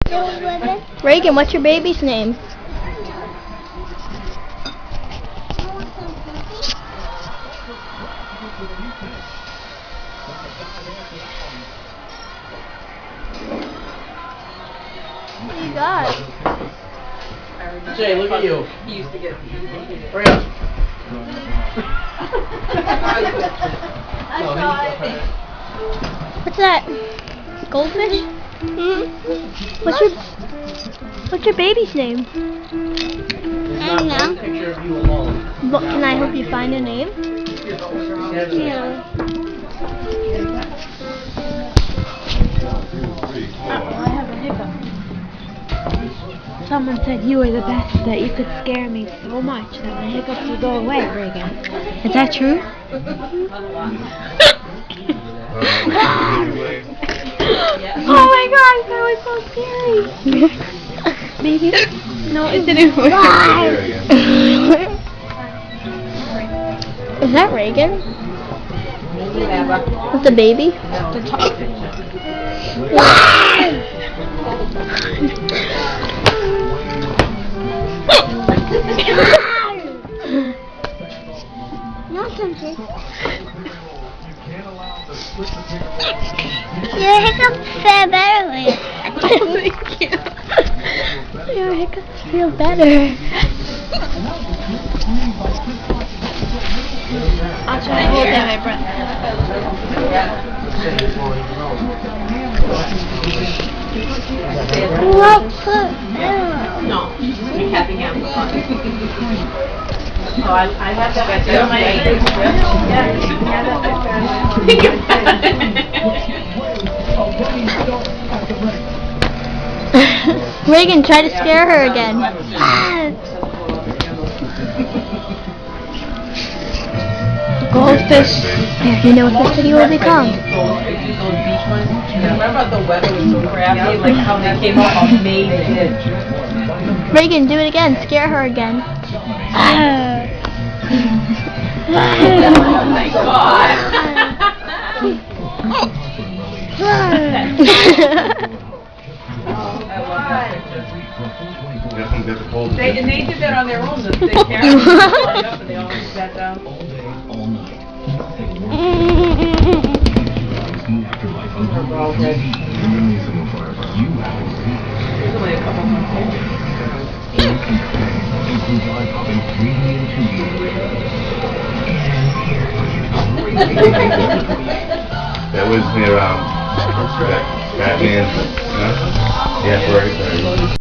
Reaghan, what's your baby's name? What do you got? Jay, look at you. He used to get. Hurry up. What's that? Goldfish? What's your baby's name? I don't know. Picture of you alone. But can I help you find a name? Yeah. I have a hiccup. Someone said you were the best, that you could scare me so much that my hiccups would go away, Reaghan. Is that true? Oh my gosh, that was so scary. Maybe. No, it didn't work. Is that Reaghan? With the baby? The top. Your hiccups feel better. Thank you. Your hiccups feel better. I'll try to hold in my breath. No, you're having him. Oh, I have to get my Reaghan, try to scare her again. Goldfish. You know what this video will become. Remember the weather was so crappy, like how they came out amazing. Reaghan, do it again. Scare her again. Oh my god. They did that on their own. They carried it up and they all sat down. There's only a couple months here. That was near Batman. Huh? Yeah, sorry.